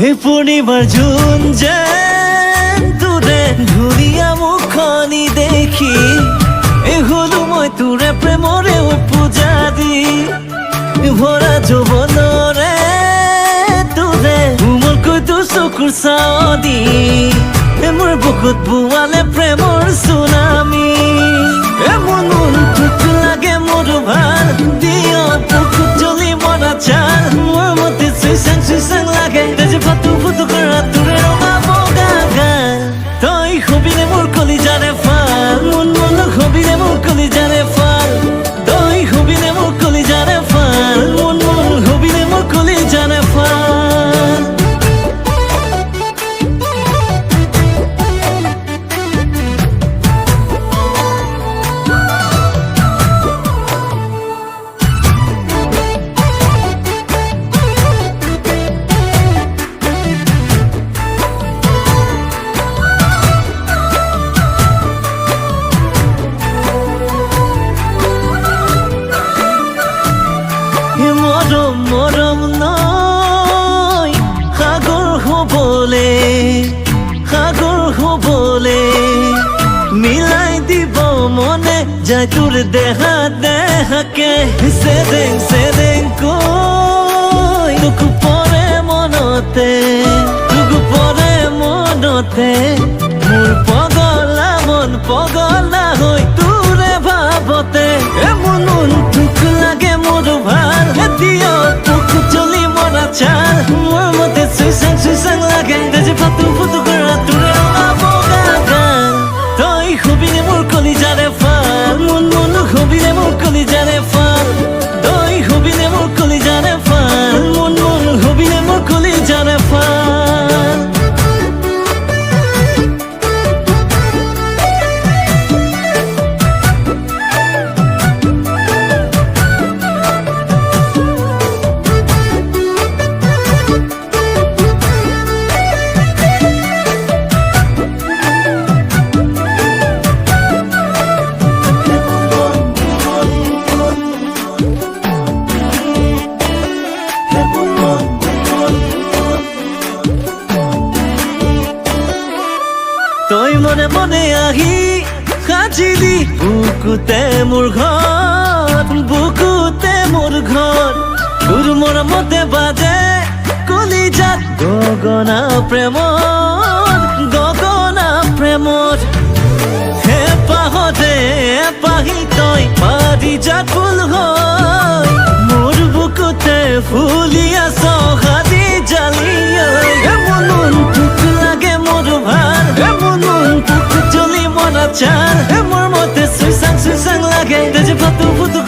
হে পূর্ণিমার জুন যেন তোৰে ধুনীয়া মুখনি দেখি এই হলো মই তোৰে প্ৰেমৰে পূজাৰী ভৰা যৌৱনৰে তোৰে কোমলকৈ তোৰ চকুৰ চাও দি মোৰ বুকুত বোৱালে প্ৰেমৰ চুনামি মোৰ মনটোত লাগে মোৰ ভাল দিয় বুকুত জ্বলি মৰা চাল মোৰ মতে চুইচাং লাগে যে ফাটু ফুটু কৰা তোৰে ৰঙা বগা গাল তই হবিনে মোৰ কলিজাৰে ফাল মন হবিনে মোৰ কলিজাৰে ফাল তই হবিনে মোৰ কলিজাৰে ফাল মন হবিনে মোৰ কলিজাৰে ফাল মৰম নয় সাগৰ হবলে মিলাই দিব মনে যায় তোৰ দেহাকে চেৰেং কৈ তোক পৰে মনতে মোৰ পগলা হৈ তোৰে ভাবতে মন তোক লাগে মোৰ ভাল দিয় বুকু জ্বলি মৰা চাল মোৰ মতে চুইচাং লাগে যে ফাটু ফুটু কৰা তোৰে ৰঙা বগা গাল তই হবিনে মোৰ কলিজাৰে ফাল মন হবিনে মোৰ কলিজাৰে ফাল তই হবিনে মোৰ কলিজাৰে ফাল মন হবিনে মোৰ কলিজাৰে ফাল তই মনে মনে আহি সাজিলি বুকুতে মোৰ ঘৰ তোৰ মৰমতে বাজে কলিজাত গগনা প্ৰেমত হে পাহি তই পাৰিজাত ফুল হয় মোৰ বুকুতে ফুলি আছ হাতি জালি মন তোক লাগে মোৰ ভাল জ্বলি মৰা চাল মোৰ মতে চুইচাং লাগে যে ফাটু ফুটু